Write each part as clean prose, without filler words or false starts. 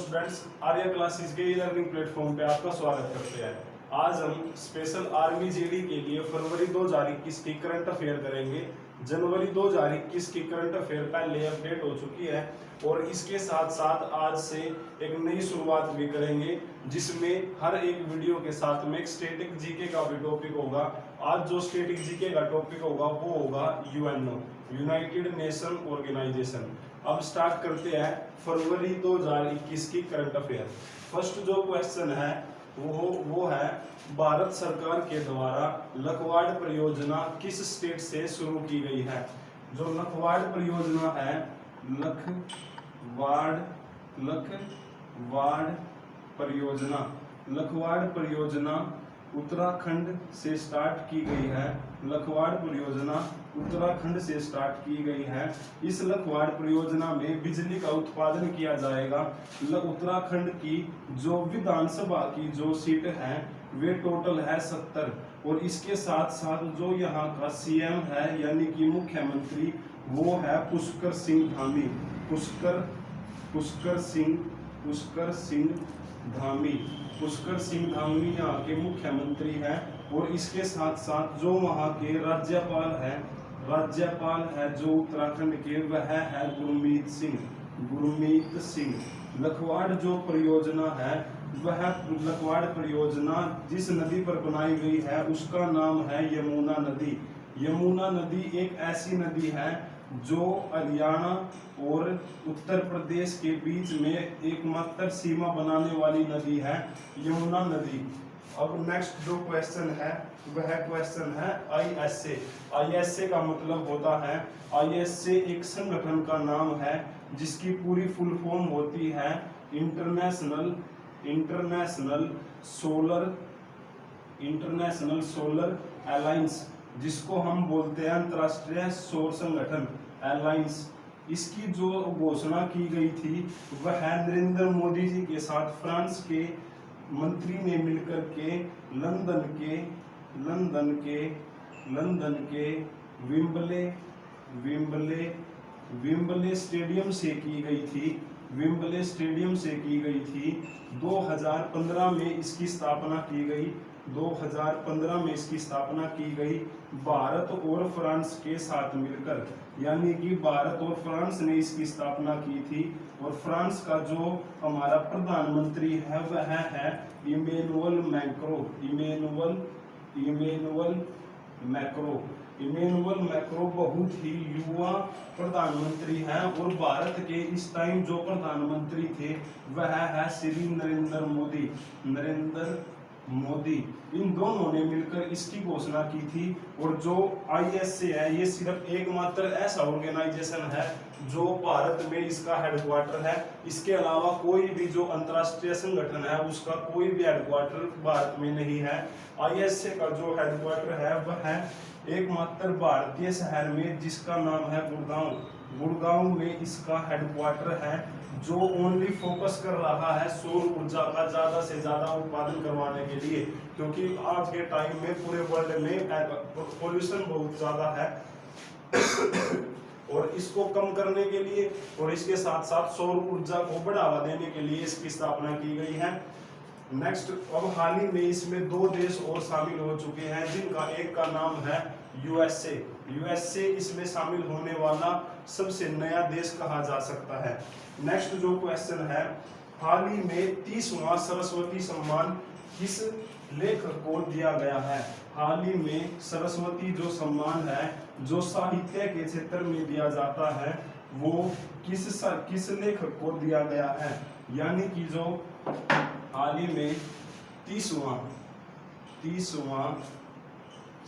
Students, Arya classes के e learning platform पे आपका स्वागत करते हैं। आज हम स्पेशल आर्मी जेडी के लिए फरवरी 2021 की करंट अफेयर करेंगे। जनवरी 2021 की करंट अफेयर पहले अपडेट हो चुकी है और इसके साथ साथ आज से एक नई शुरुआत भी करेंगे, जिसमें हर एक वीडियो के साथ में एक स्टैटिक जीके का भी टॉपिक होगा। आज जो स्टैटिक जीके का टॉपिक होगा वो होगा यूएनओ, यूनाइटेड नेशन ऑर्गेनाइजेशन। अब स्टार्ट करते हैं फरवरी 2021 की करंट अफेयर। फर्स्ट जो क्वेश्चन है वो है, भारत सरकार के द्वारा लखवाड़ परियोजना किस स्टेट से शुरू की गई है। जो लखवाड़ परियोजना है, लखवाड़ परियोजना उत्तराखंड से स्टार्ट की गई है। लखवाड़ परियोजना उत्तराखंड से स्टार्ट की गई है। इस लखवाड़ परियोजना में बिजली का उत्पादन किया जाएगा। उत्तराखंड की जो विधानसभा की जो सीट है वे टोटल है 70 और इसके साथ साथ जो यहाँ का सीएम है यानी कि मुख्यमंत्री वो है पुष्कर सिंह धामी। पुष्कर सिंह धामी यहाँ के मुख्यमंत्री हैं। और इसके साथ साथ जो वहाँ के राज्यपाल है जो उत्तराखंड के, वह है गुरमीत सिंह। लखवाड़ जो परियोजना है, वह लखवाड़ परियोजना जिस नदी पर बनाई गई है उसका नाम है यमुना नदी। यमुना नदी एक ऐसी नदी है जो हरियाणा और उत्तर प्रदेश के बीच में एकमात्र सीमा बनाने वाली नदी है, यमुना नदी। अब नेक्स्ट जो क्वेश्चन है वह क्वेश्चन है आईएसए। आईएसए का मतलब होता है, आईएसए एक संगठन का नाम है जिसकी पूरी फुल फॉर्म होती है इंटरनेशनल सोलर अलायंस, जिसको हम बोलते हैं अंतरराष्ट्रीय सौर संगठन अलायंस। इसकी जो घोषणा की गई थी वह नरेंद्र मोदी जी के साथ फ्रांस के मंत्री ने मिलकर के लंदन के विम्बले स्टेडियम से की गई थी। 2015 में इसकी स्थापना की गई। भारत और फ्रांस के साथ मिलकर, यानी कि भारत और फ्रांस ने इसकी स्थापना की थी। और फ्रांस का जो हमारा प्रधानमंत्री है वह है इमैनुअल मैक्रो बहुत ही युवा प्रधानमंत्री हैं। और भारत के इस टाइम जो प्रधानमंत्री थे वह है श्री नरेंद्र मोदी। इन दोनों ने मिलकर इसकी घोषणा की थी। और जो आईएसए है ये सिर्फ एकमात्र ऐसा ऑर्गेनाइजेशन है जो भारत में इसका हेडक्वार्टर है। इसके अलावा कोई भी जो अंतर्राष्ट्रीय संगठन है उसका कोई भी हेडक्वार्टर भारत में नहीं है। आईएसए का जो हेडक्वार्टर है वह है एकमात्र भारतीय शहर में जिसका नाम है गुड़गांव में इसका हेडक्वार्टर है, जो ओनली फोकस कर रहा है सौर ऊर्जा का ज्यादा से ज्यादा उत्पादन करवाने के लिए, क्योंकि आज के टाइम में पूरे वर्ल्ड में पोल्यूशन बहुत ज्यादा है और इसको कम करने के लिए और इसके साथ साथ सौर ऊर्जा को बढ़ावा देने के लिए इसकी स्थापना की गई है। नेक्स्ट, अब हाल ही में इसमें 2 देश और शामिल हो चुके हैं, जिनका एक का नाम है यूएसए इसमें शामिल होने वाला सबसे नया देश कहा जा सकता है। नेक्स्ट जो क्वेश्चन है, हाल ही में 30वां सरस्वती सम्मान किस लेखक को दिया गया है। हाल ही में सरस्वती जो सम्मान है जो साहित्य के क्षेत्र में दिया जाता है वो किस लेखक को दिया गया है, यानी कि जो हाल ही में 30वां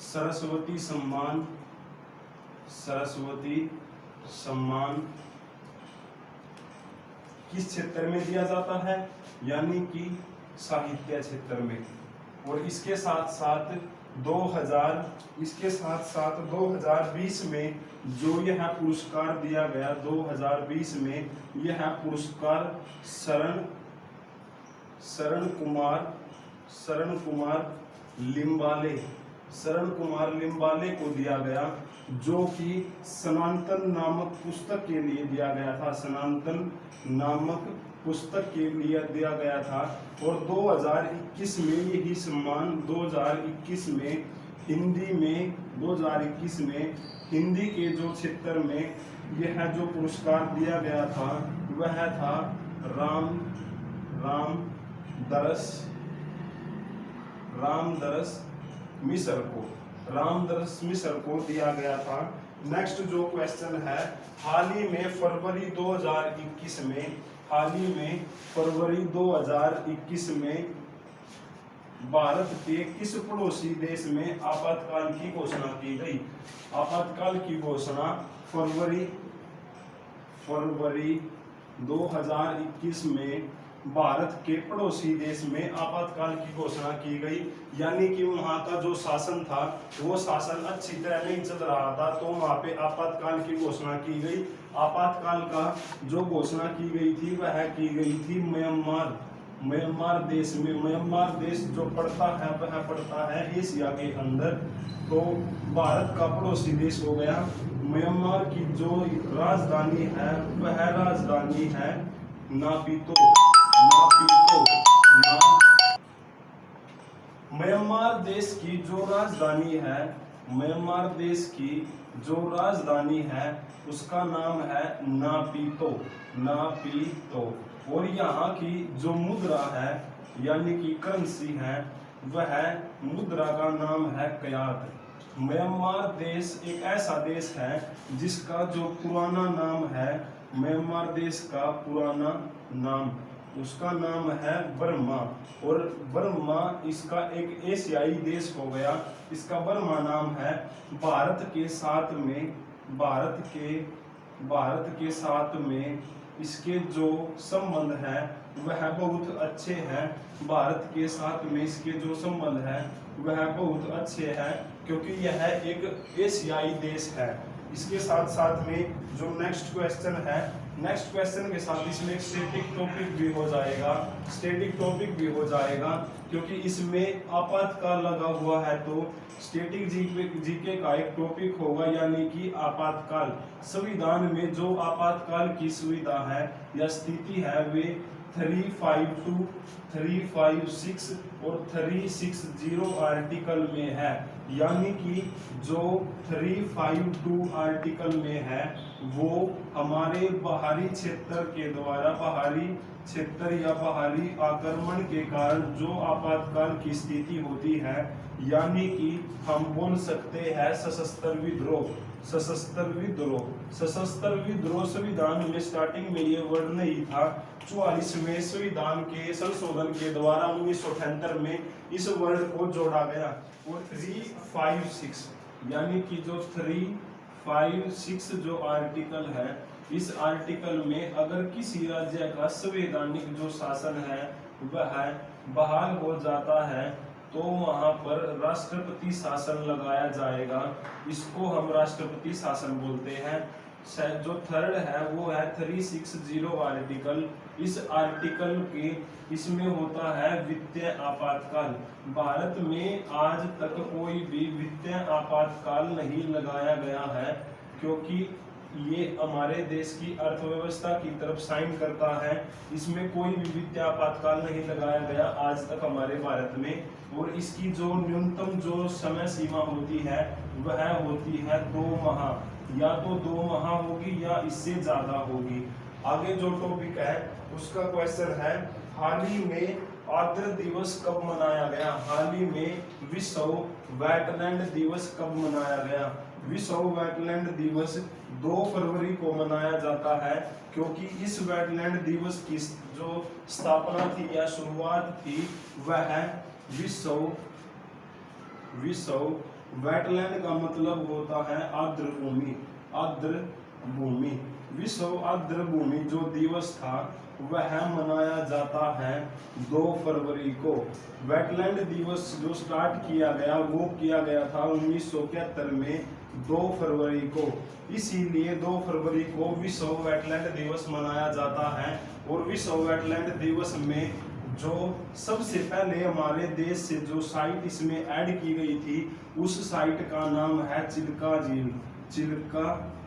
सरस्वती सम्मान किस क्षेत्र में दिया जाता है, यानी कि साहित्य क्षेत्र में। और इसके साथ साथ 2020 में जो यह पुरस्कार दिया गया, 2020 में यह पुरस्कार शरण कुमार लिम्बाले को दिया गया, जो कि सनातन नामक पुस्तक के लिए दिया गया था। सनातन नामक पुस्तक के लिए दिया गया था। और 2021 में यही सम्मान 2021 में हिंदी में 2021 में हिंदी के जो क्षेत्र में यह जो पुरस्कार दिया गया था वह था रामदरस मिश्र को दिया गया था। नेक्स्ट जो क्वेश्चन है, हाल ही में फरवरी 2021 में भारत के किस पड़ोसी देश में आपातकाल की घोषणा की गई? आपातकाल की घोषणा फरवरी 2021 में भारत के पड़ोसी देश में आपातकाल की घोषणा की गई। यानी कि वहां का जो शासन था वो शासन अच्छी तरह नहीं चल रहा था, तो वहां पे आपातकाल की घोषणा की गई। आपातकाल का जो घोषणा की गई थी वह की गई थी म्यांमार देश में। म्यांमार देश जो पड़ता है वह पड़ता है एशिया के अंदर, तो भारत का पड़ोसी देश हो गया। म्यांमार की जो राजधानी है वह राजधानी है नापितो। म्यांमार देश की जो राजधानी है उसका नाम है नापितो। और यहाँ की जो मुद्रा है यानी कि करेंसी है वह मुद्रा का नाम है क्यात। म्यांमार देश एक ऐसा देश है जिसका जो पुराना नाम है, म्यांमार देश का पुराना नाम उसका नाम है बर्मा। और बर्मा इसका एक एशियाई देश हो गया, इसका बर्मा नाम है। भारत के साथ में इसके जो संबंध है वह बहुत अच्छे हैं। भारत के साथ में इसके जो संबंध है वह बहुत अच्छे हैं, क्योंकि यह एक एशियाई देश है। इसके साथ साथ में जो नेक्स्ट क्वेश्चन है, नेक्स्ट क्वेश्चन के साथ इसमें स्टैटिक टॉपिक भी हो जाएगा, क्योंकि इसमें आपातकाल लगा हुआ है, तो स्टैटिक जीके का एक टॉपिक होगा, यानी कि आपातकाल। संविधान में जो आपातकाल की सुविधा है या स्थिति है वे 352, 356 और 360 आर्टिकल में है। यानी कि जो 352 आर्टिकल में है वो हमारे बाहरी क्षेत्र के द्वारा, बाहरी क्षेत्र या बाहरी आक्रमण के कारण जो आपातकाल की स्थिति होती है, यानी कि हम बोल सकते हैं सशस्त्र विद्रोह। संविधान में स्टार्टिंग में ये वर्ड नहीं था। 44वें संविधान के संशोधन के द्वारा 1978 में इस वर्ड को जोड़ा गया। और 356 यानी कि जो 356 जो आर्टिकल है, इस आर्टिकल में अगर किसी राज्य का संवैधानिक जो शासन है वह बहाल हो जाता है तो वहां पर राष्ट्रपति शासन लगाया जाएगा। इसको हम राष्ट्रपति शासन बोलते हैं। जो थर्ड है वो है 360 आर्टिकल। इस आर्टिकल के इसमें होता है वित्तीय आपातकाल। भारत में आज तक कोई भी वित्तीय आपातकाल नहीं लगाया गया है, क्योंकि ये हमारे देश की अर्थव्यवस्था की तरफ साइन करता है। इसमें कोई भी वित्तीय आपातकाल नहीं लगाया गया आज तक हमारे भारत में। और इसकी जो न्यूनतम जो समय सीमा होती है वह होती है 2 माह, या तो 2 माह होगी या इससे ज्यादा होगी। आगे जो टॉपिक है उसका क्वेश्चन है, हाल ही में आर्द्र दिवस कब मनाया गया? हाल ही में विश्व वेटलैंड दिवस कब मनाया गया? विश्व वेटलैंड दिवस 2 फरवरी को मनाया जाता है, क्योंकि इस वेटलैंड दिवस की जो स्थापना थी या शुरुआत थी वह विश्व वेटलैंड का मतलब होता है आर्द्र भूमि। विश्व आर्द्र भूमि जो दिवस था वह मनाया जाता है 2 फरवरी को। वेटलैंड दिवस जो स्टार्ट किया गया वो किया गया था 1971 में 2 फरवरी को। इसीलिए 2 फरवरी को विश्व वेटलैंड दिवस मनाया जाता है। और विश्व वेटलैंड दिवस में जो सबसे पहले हमारे देश से जो साइट इसमें ऐड की गई थी उस साइट का नाम है चिल्का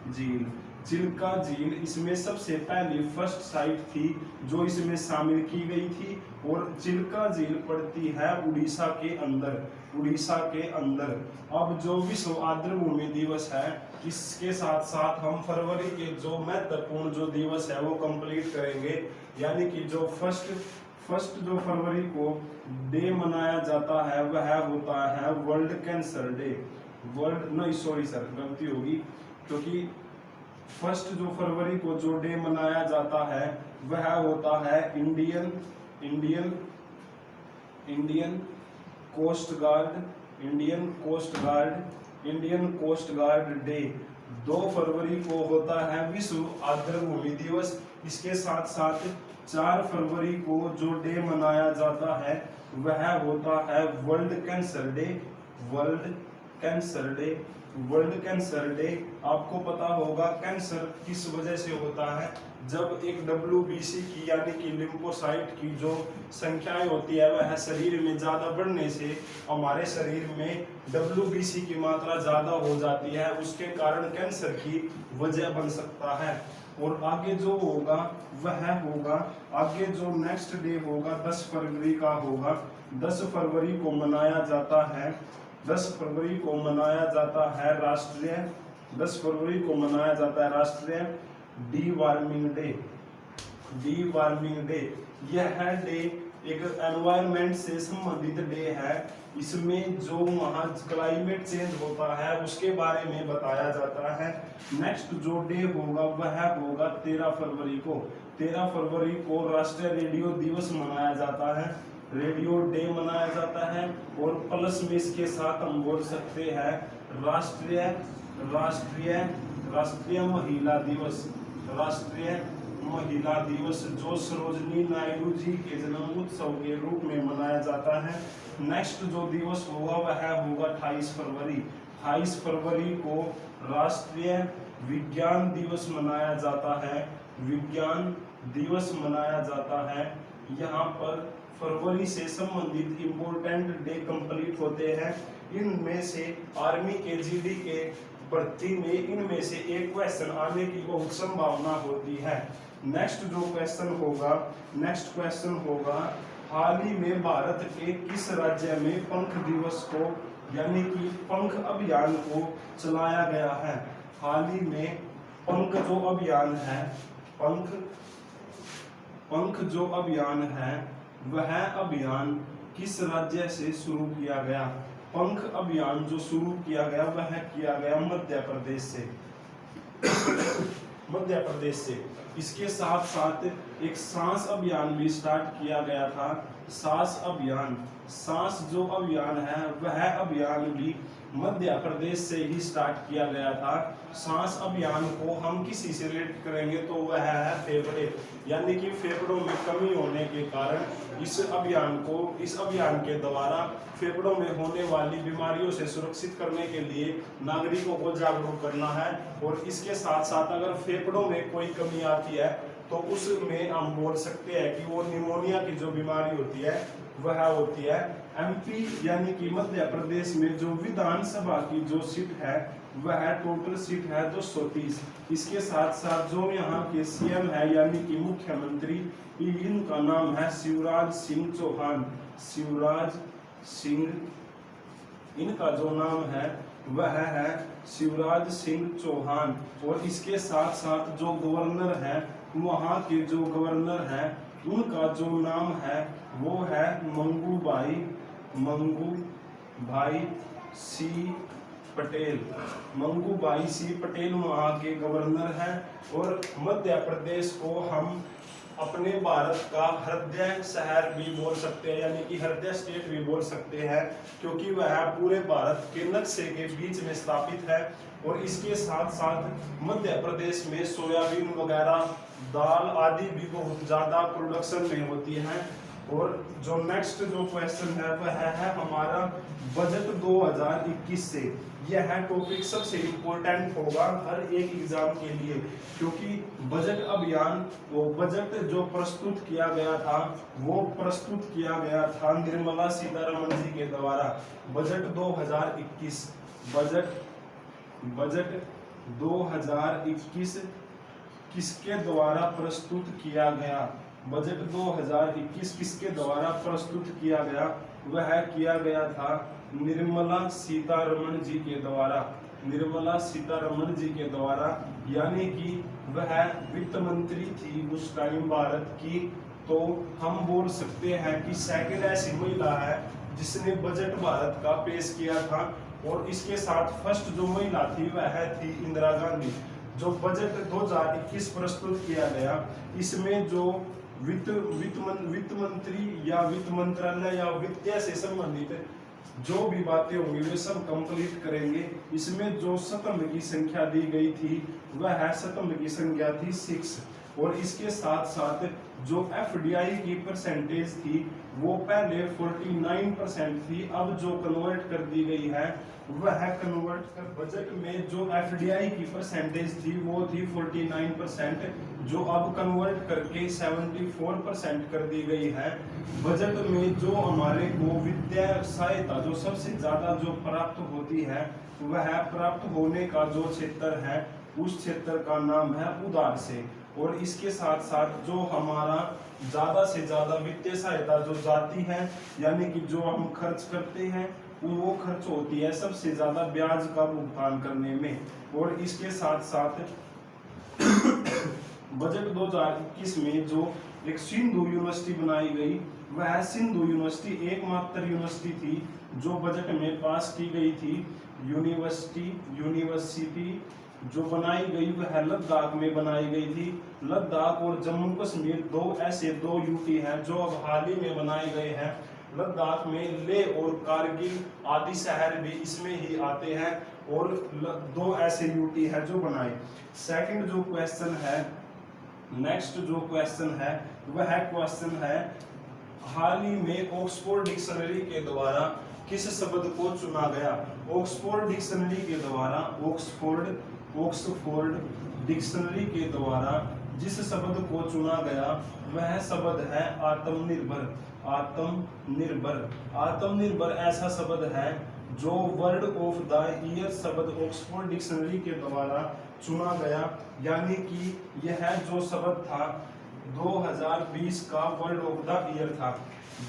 झील। चिल्का झील इसमें सबसे पहली फर्स्ट साइट थी जो इसमें शामिल की गई थी। और चिल्का झील पड़ती है उड़ीसा के अंदर, उड़ीसा के अंदर। अब जो विश्व आर्द्रभूमि दिवस है, इसके साथ साथ हम फरवरी के जो महत्वपूर्ण जो दिवस है वो कंप्लीट करेंगे। यानी कि जो फर्स्ट जो फरवरी को डे मनाया जाता है वह होता है वर्ल्ड कैंसर डे। वर्ल्ड नहीं, सॉरी सर, गलती होगी, क्योंकि फर्स्ट जो फरवरी को जो डे मनाया जाता है वह होता है इंडियन कोस्ट गार्ड डे। 2 फरवरी को होता है विश्व आर्द्रभूमि दिवस। इसके साथ साथ 4 फरवरी को जो डे मनाया जाता है वह होता है world cancer day. World cancer day आपको पता होगा कैंसर किस वजह से होता है। जब एक WBC की यानी कि लिम्फोसाइट की जो संख्याएं होती है वह शरीर में ज़्यादा बढ़ने से हमारे शरीर में WBC की मात्रा ज़्यादा हो जाती है, उसके कारण कैंसर की वजह बन सकता है। और आगे जो होगा वह होगा, आगे जो नेक्स्ट डे होगा 10 फरवरी का होगा। 10 फरवरी को मनाया जाता है 10 फरवरी को मनाया जाता है राष्ट्रीय डी वार्मिंग डे। यह डे एक एनवायरनमेंट से संबंधित डे है। इसमें जो वहाँ क्लाइमेट चेंज होता है उसके बारे में बताया जाता है। नेक्स्ट जो डे होगा वह होगा 13 फरवरी को। 13 फरवरी को राष्ट्रीय रेडियो दिवस मनाया जाता है, रेडियो डे मनाया जाता है। और प्लस में इसके साथ हम बोल सकते हैं राष्ट्रीय महिला दिवस जो सरोजनी नायडू जी के जन्म उत्सव के रूप में मनाया जाता है। नेक्स्ट जो दिवस होगा वह होगा 28 फरवरी। 28 फरवरी को राष्ट्रीय विज्ञान दिवस मनाया जाता है। यहाँ पर फरवरी से संबंधित इम्पोर्टेंट डे कंप्लीट होते हैं। इनमें से आर्मी के GD के भर्ती में इनमें से एक क्वेश्चन आने की बहुत संभावना होती है। नेक्स्ट क्वेश्चन होगा हाल ही में भारत के किस राज्य में पंख दिवस को यानी कि पंख अभियान को चलाया गया है। हाल ही में पंख जो अभियान है वह अभियान किस राज्य से शुरू किया गया। पंख अभियान जो शुरू किया गया वह किया गया मध्य प्रदेश से। इसके साथ साथ एक सांस अभियान भी स्टार्ट किया गया था। सांस जो अभियान है वह अभियान भी मध्य प्रदेश से ही स्टार्ट किया गया था। सांस अभियान को हम किसी से रिलेट करेंगे तो वह है फेफड़े, यानी कि फेफड़ों में कमी होने के कारण इस अभियान के द्वारा फेफड़ों में होने वाली बीमारियों से सुरक्षित करने के लिए नागरिकों को जागरूक करना है। और इसके साथ साथ अगर फेफड़ों में कोई कमी आती है तो उसमें हम बोल सकते हैं कि वो निमोनिया की जो बीमारी होती है वह होती है। MP यानी कि मध्य प्रदेश में जो विधानसभा की जो सीट है वह टोटल सीट है 230। इसके साथ साथ जो यहाँ के CM है यानी कि मुख्यमंत्री, इनका नाम है शिवराज सिंह चौहान। इनका जो नाम है वह है शिवराज सिंह चौहान। और इसके साथ साथ जो गवर्नर है वहाँ के जो गवर्नर हैं उनका जो नाम है वो है मंगू भाई सी पटेल वहाँ के गवर्नर हैं। और मध्य प्रदेश को हम अपने भारत का हृदय शहर भी बोल सकते हैं, यानी कि हृदय स्टेट भी बोल सकते हैं, क्योंकि वह पूरे भारत के नक्शे के बीच में स्थापित है। और इसके साथ साथ मध्य प्रदेश में सोयाबीन वगैरह, दाल आदि भी बहुत ज़्यादा प्रोडक्शन में होती है। और जो नेक्स्ट जो क्वेश्चन है वह है हमारा बजट 2021 से। यह टॉपिक सबसे इम्पोर्टेंट होगा हर एक एग्जाम के लिए, क्योंकि बजट अभियान वो बजट जो प्रस्तुत किया गया था वो प्रस्तुत किया गया था निर्मला सीतारमण जी के द्वारा। बजट 2021 बजट 2021 किसके द्वारा प्रस्तुत किया गया? बजट 2021 किसके द्वारा प्रस्तुत किया गया? वह किया गया था निर्मला सीतारमण जी के द्वारा। निर्मला सीतारमण जी के द्वारा, यानी कि वह वित्त मंत्री थी उस टाइम भारत की। तो हम बोल सकते हैं कि सेकंड ऐसी महिला है जिसने बजट भारत का पेश किया था। और इसके साथ फर्स्ट जो महिला थी वह थी इंदिरा गांधी। जो बजट 2021 प्रस्तुत किया गया, इसमें जो वित्त मंत्री या वित्त मंत्रालय या वित्तीय से संबंधित जो भी बातें होंगी वे सब कंप्लीट करेंगे। इसमें जो स्तंभ की संख्या दी गई थी वह स्तंभ की संख्या थी 6। और इसके साथ साथ जो एफडीआई की परसेंटेज थी वो पहले 49% थी, अब जो कन्वर्ट कर दी गई है वह कन्वर्ट कर बजट में जो एफडीआई की परसेंटेज थी वो थी 49%, जो अब कन्वर्ट करके 74% कर दी गई है। बजट में जो हमारे को वित्तीय सहायता जो सबसे ज्यादा जो प्राप्त होती है वह प्राप्त होने का जो क्षेत्र है उस क्षेत्र का नाम है उधार से। और इसके साथ साथ जो हमारा ज्यादा से ज्यादा वित्तीय सहायता जो जाती है, यानी कि जो हम खर्च करते हैं वो खर्च होती है सबसे ज्यादा ब्याज का भुगतान करने में। और इसके साथ साथ बजट 2021 में जो एक सिंधु यूनिवर्सिटी बनाई गई, वह सिंधु यूनिवर्सिटी एकमात्र यूनिवर्सिटी थी जो बजट में पास की गई थी। यूनिवर्सिटी जो बनाई गई वह लद्दाख में बनाई गई थी। लद्दाख और जम्मू कश्मीर दो यूटी हैं जो अब हाल ही में बनाए गए हैं। लद्दाख में लेह और कारगिल आदि शहर भी इसमें ही आते हैं और 2 ऐसे यूटी है जो बनाए। सेकंड जो क्वेश्चन है, नेक्स्ट जो क्वेश्चन है वह क्वेश्चन है हाल ही में ऑक्सफोर्ड डिक्शनरी के द्वारा किस शब्द को चुना गया? ऑक्सफोर्ड डिक्शनरी के द्वारा ऑक्सफोर्ड डिक्शनरी के द्वारा जिस शब्द को चुना गया वह शब्द है आत्मनिर्भर। आत्मनिर्भर ऐसा शब्द है जो वर्ड ऑफ द ईयर शब्द ऑक्सफोर्ड डिक्शनरी के द्वारा चुना गया, यानी कि यह जो शब्द था 2020 का वर्ड ऑफ द ईयर था।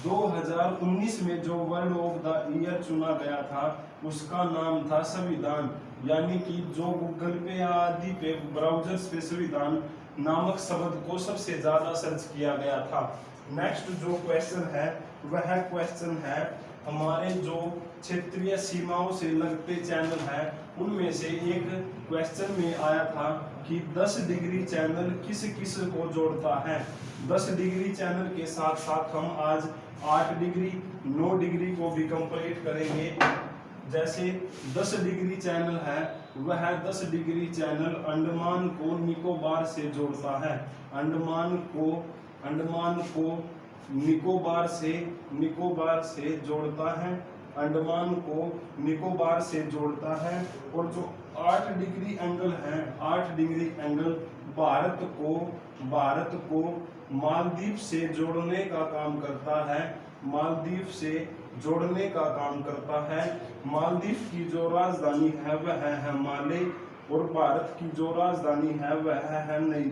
2019 में जो वर्ड ऑफ द ईयर चुना गया था उसका नाम था संविधान, यानी कि जो गूगल पे आदि पे ब्राउजर्स पे संविधान नामक शब्द को सबसे ज्यादा सर्च किया गया था। नेक्स्ट जो क्वेश्चन है वह क्वेश्चन है हमारे जो क्षेत्रीय सीमाओं से लगते चैनल हैं उनमें से एक क्वेश्चन में आया था कि 10 डिग्री चैनल किस किस को जोड़ता है। 10 डिग्री चैनल के साथ साथ हम आज 8 डिग्री 9 डिग्री को भी कंप्लीट करेंगे। जैसे 10 डिग्री चैनल है वह 10 डिग्री चैनल अंडमान को निकोबार से जोड़ता है। अंडमान को निकोबार से जोड़ता है। अंडमान को निकोबार से जोड़ता है। और जो 8 डिग्री एंगल है, 8 डिग्री एंगल भारत को मालदीव से जोड़ने का काम करता है। मालदीव से जोड़ने का काम करता है। मालदीव की जो राजधानी है वह है माले और भारत की जो राजधानी है वह है नई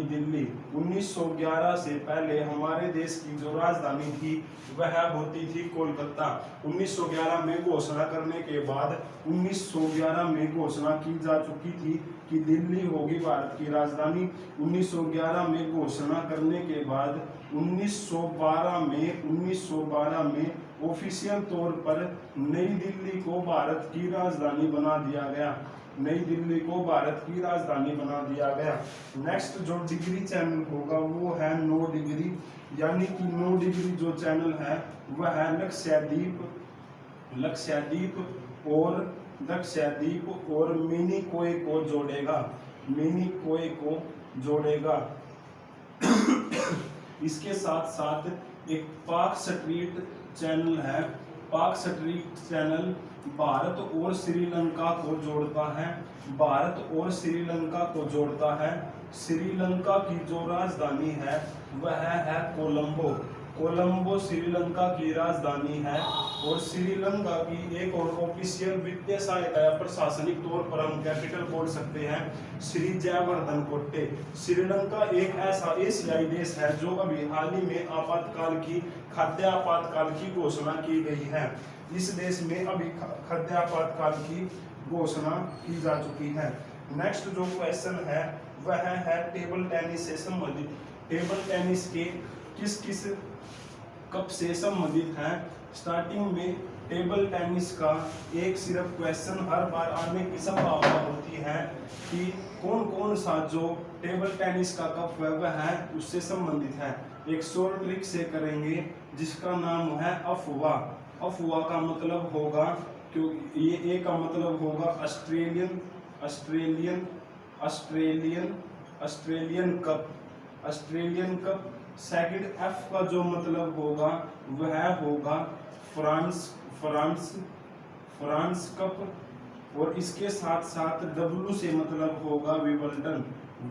दिल्ली। 1911 से पहले हमारे देश की जो राजधानी थी वह होती थी कोलकाता। 1911 में घोषणा करने के बाद 1911 में घोषणा की जा चुकी थी कि दिल्ली होगी भारत की राजधानी। 1911 में घोषणा करने के बाद 1912 में ऑफिशियल तौर पर नई दिल्ली को भारत की राजधानी बना दिया गया। नई दिल्ली को भारत की राजधानी बना दिया गया। नेक्स्ट जो डिग्री चैनल होगा वो है 9 डिग्री, यानी कि 9 डिग्री जो चैनल है वह है लक्षद्वीप और मिनिकोय को जोड़ेगा। इसके साथ साथ एक पाक स्ट्रीट चैनल है। पाक स्ट्रीट चैनल भारत और श्रीलंका को जोड़ता है। श्रीलंका की जो राजधानी है वह है कोलंबो। कोलंबो श्रीलंका की राजधानी है और श्रीलंका की एक और ऑफिशियल वित्तीय सहायता या प्रशासनिक तौर पर हम कैपिटल बोल सकते हैं श्री जयवर्धन कोट्टे। श्रीलंका एक ऐसा एशियाई देश है जो अभी हाल ही में खाद्य आपातकाल की घोषणा की गई है। इस देश में अभी खाद्य आपातकाल की घोषणा की जा चुकी है। नेक्स्ट जो क्वेश्चन है वह है टेबल टेनिस से संबंधित। टेबल टेनिस के किस किस कप से संबंधित है। स्टार्टिंग में टेबल टेनिस का एक सिर्फ क्वेश्चन हर बार आने की संभावना होती है कि कौन कौन सा जो टेबल टेनिस का कप है वह है उससे संबंधित है। एक शॉर्ट ट्रिक से करेंगे जिसका नाम है अफवाह। अफवाह का मतलब होगा, क्योंकि ये ए का मतलब होगा Australian Australian Australian Australian cup Australian cup. Second F का जो मतलब होगा वह होगा फ्रांस फ्रांस फ्रांस कप। और इसके साथ साथ डब्ल्यू से मतलब होगा विबल्डन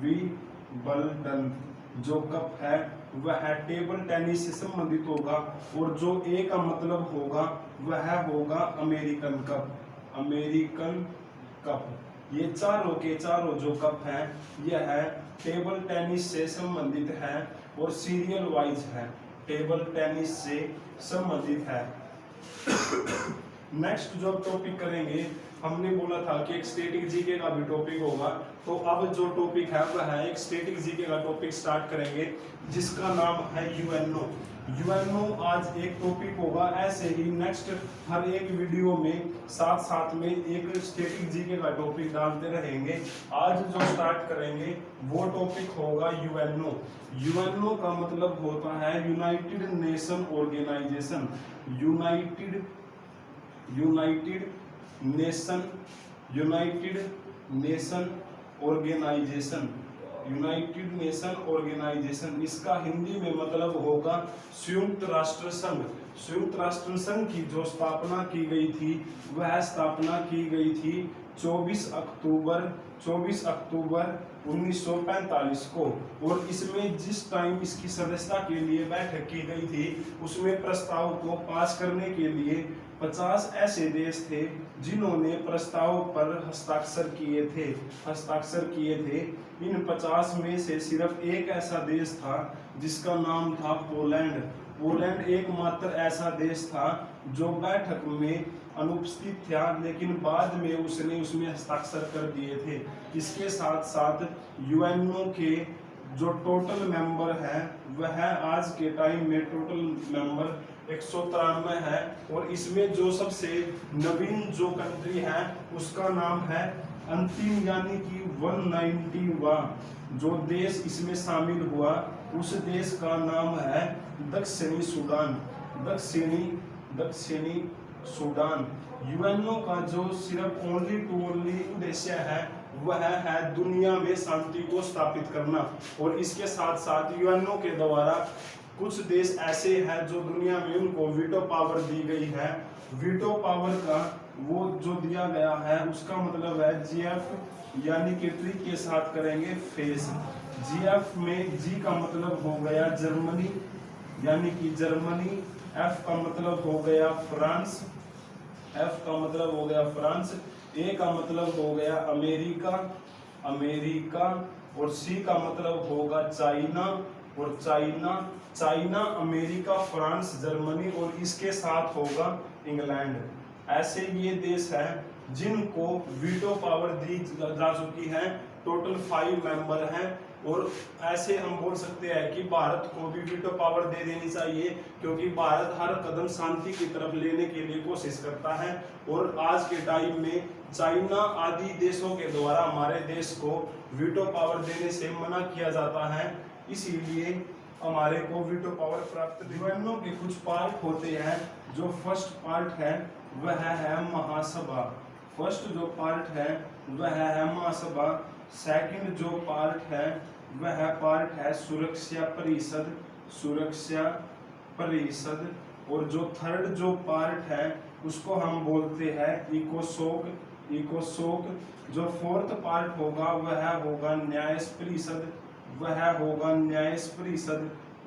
विबल्डन जो कप है वह टेबल टेनिस से संबंधित होगा। और जो ए का मतलब होगा वह होगा अमेरिकन कप अमेरिकन कप। ये चारों के चारों जो कप हैं यह है टेबल टेनिस से संबंधित है और सीरियल वाइज है, टेबल टेनिस से संबंधित है। नेक्स्ट जो टॉपिक करेंगे, हमने बोला था कि एक स्टैटिक जीके का भी टॉपिक होगा, तो अब जो टॉपिक है वह है एक स्टैटिक जीके का टॉपिक स्टार्ट करेंगे जिसका नाम है यूएनओ। यूएनओ आज एक टॉपिक होगा। ऐसे ही नेक्स्ट हर एक वीडियो में साथ साथ में एक स्टैटिक जीके का टॉपिक डालते रहेंगे। आज जो स्टार्ट करेंगे वो टॉपिक होगा यूएनओ। यूएनओ का मतलब होता है united nation organisation. United nation organisation united nation organisation. इसका हिंदी में मतलब होगा संयुक्त राष्ट्र संघ। संयुक्त राष्ट्र संघ की जो स्थापना की गई थी वह स्थापना की गई थी 24 अक्टूबर 1945 को। और इसमें जिस टाइम इसकी सदस्यता के लिए बैठक की गई थी उसमें प्रस्ताव को पास करने के लिए 50 ऐसे देश थे जिन्होंने प्रस्ताव पर हस्ताक्षर किए थे। इन 50 में से सिर्फ एक ऐसा देश था जिसका नाम था पोलैंड। पोलैंड एकमात्र ऐसा देश था जो बैठक में अनुपस्थित था, लेकिन बाद में उसने उसमें हस्ताक्षर कर दिए थे। इसके साथ साथ यूएनओ के जो टोटल मेंबर है वह आज के टाइम में टोटल मेंबर 193 है। और इसमें जो सबसे नवीन जो कंट्री है उसका नाम है अंतिम यानी कि 191 जो देश इसमें शामिल हुआ उस देश का नाम है दक्षिणी सूडान। यूएनओ का जो सिर्फ ओनली उद्देश्य है वह है दुनिया में शांति को स्थापित करना। और इसके साथ साथ यूएनओ के द्वारा कुछ देश ऐसे हैं जो दुनिया में उनको वीटो पावर दी गई है। वीटो पावर का वो जो दिया गया है उसका मतलब है जीएफ यानी कि ट्री के साथ करेंगे फेस। जीएफ में जी का मतलब हो गया जर्मनी यानी कि जर्मनी। एफ का मतलब हो गया फ्रांस ए का मतलब हो गया अमेरिका और सी का मतलब होगा चाइना। और चाइना अमेरिका फ्रांस जर्मनी और इसके साथ होगा इंग्लैंड। ऐसे ये देश हैं जिनको वीटो पावर दी जा चुकी है। टोटल 5 मेंबर हैं। और ऐसे हम बोल सकते हैं कि भारत को भी वीटो पावर दे देनी चाहिए, क्योंकि भारत हर कदम शांति की तरफ लेने के लिए कोशिश करता है। और आज के टाइम में चाइना आदि देशों के द्वारा हमारे देश को वीटो पावर देने से मना किया जाता है, इसीलिए हमारे को वीटो पावर प्राप्त। यूएनओ के कुछ पार्ट होते हैं। जो फर्स्ट पार्ट है वह है महासभा। फर्स्ट जो पार्ट है वह है महासभा। सेकंड जो पार्ट है वह पार्ट है सुरक्षा परिषद। और जो थर्ड जो पार्ट है उसको हम बोलते हैं इकोसोक। जो फोर्थ पार्ट होगा वह होगा न्याय परिषद।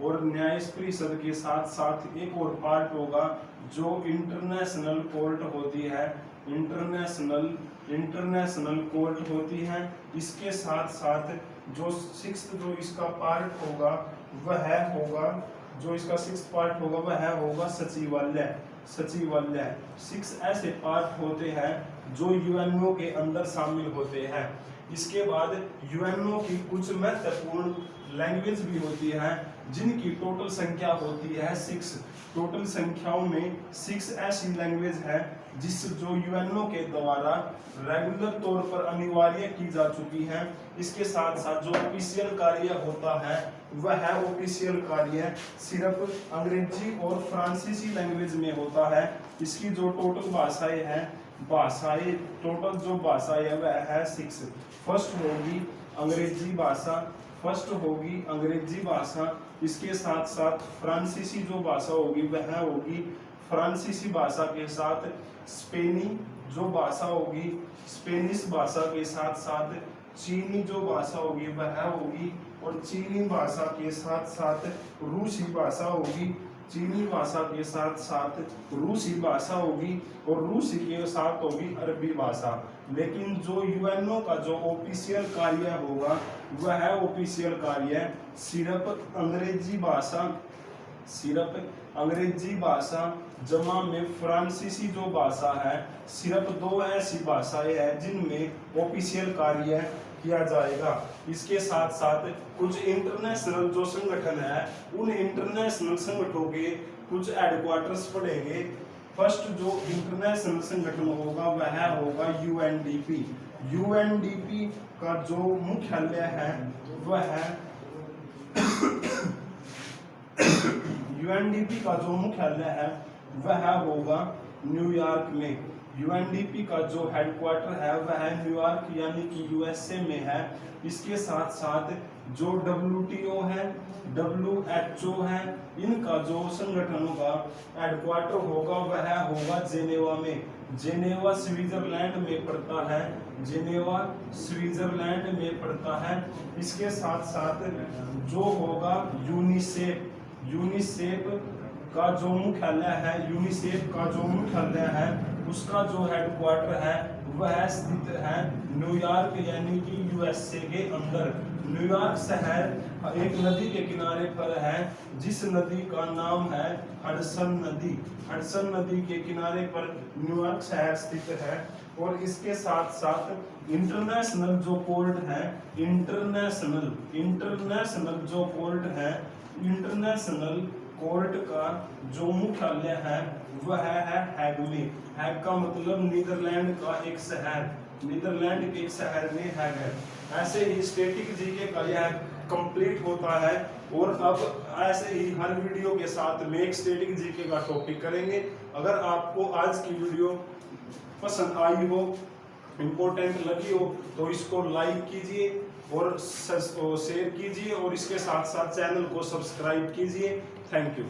और न्याय परिषद के साथ साथ एक और पार्ट होगा जो इंटरनेशनल कोर्ट होती है, इंटरनेशनल कोर्ट होती है। इसके साथ साथ जो सिक्स्थ जो इसका पार्ट होगा वह होगा, जो इसका सिक्स्थ पार्ट होगा वह होगा सचिवालय। 6 ऐसे पार्ट होते हैं जो यूएनओ के अंदर शामिल होते हैं। इसके बाद यूएनओ की कुछ महत्वपूर्ण लैंग्वेज भी होती है जिनकी टोटल संख्या होती है 6। टोटल संख्याओं में 6 ऐसी लैंग्वेज है जिस जो यूएनओ के द्वारा रेगुलर तौर पर अनिवार्य की जा चुकी है। इसके साथ साथ जो ऑफिशियल कार्य होता है वह ऑफिशियल कार्य सिर्फ अंग्रेजी और फ्रांसीसी लैंग्वेज में होता है। इसकी जो टोटल भाषाएं हैं, टोटल जो भाषाएं है वह है 6। फर्स्ट होगी अंग्रेजी भाषा, इसके साथ साथ फ्रांसीसी जो भाषा होगी वह होगी फ्रांसीसी भाषा के साथ स्पेनी जो भाषा होगी, स्पेनिश भाषा के साथ साथ चीनी जो भाषा होगी वह होगी, और चीनी भाषा के साथ साथ रूसी भाषा होगी, चीनी भाषा के साथ साथ रूसी भाषा होगी, और रूसी के साथ होगी अरबी भाषा। लेकिन जो यूएनओ का जो ऑफिशियल कार्य होगा वह ऑफिशियल कार्य सिर्फ अंग्रेजी भाषा जमा में फ्रांसीसी जो भाषा है, सिर्फ 2 ऐसी भाषाएं हैं जिनमें ऑफिशियल कार्य किया जाएगा। इसके साथ साथ कुछ इंटरनेशनल जो संगठन है उन इंटरनेशनल संगठनों के कुछ हेडक्वार्टर्स पड़ेंगे। फर्स्ट जो इंटरनेशनल संगठन होगा वह होगा यूएनडीपी। यूएनडीपी का जो मुख्यालय है वह यूएनडीपी का जो मुख्यालय है वह होगा न्यूयॉर्क में। यूएनडीपी का जो हेडक्वार्टर है वह न्यूयॉर्क यानी कि यूएसए में है। इसके साथ साथ जो डब्ल्यूटीओ है, डब्ल्यूएचओ है, इनका जो संगठनों का हेडक्वार्टर होगा वह होगा जेनेवा में। जेनेवा स्विट्जरलैंड में पड़ता है, जेनेवा स्विट्जरलैंड में पड़ता है। इसके साथ साथ जो होगा यूनिसेफ का जो मुख्यालय है उसका जो हेडक्वार्टर है वह स्थित है न्यूयॉर्क यानी कि यूएसए के अंदर। न्यूयॉर्क शहर एक नदी के किनारे पर है जिस नदी का नाम है हडसन नदी। हडसन नदी के किनारे पर न्यूयॉर्क शहर स्थित है। और इसके साथ साथ इंटरनेशनल जो कोर्ट है, इंटरनेशनल जो कोर्ट है, इंटरनेशनल कोर्ट का जो मुख्यालय है वह है हैग में। हैग का मतलब नीदरलैंड का एक शहर, नीदरलैंड के एक शहर में हैग है। ऐसे ही स्टैटिक जीके का यह कंप्लीट होता है। और अब ऐसे ही हर वीडियो के साथ में एक स्टैटिक जीके का टॉपिक करेंगे। अगर आपको आज की वीडियो पसंद आई हो, इम्पोर्टेंट लगी हो, तो इसको लाइक कीजिए और शेयर कीजिए और इसके साथ साथ चैनल को सब्सक्राइब कीजिए। Thank you.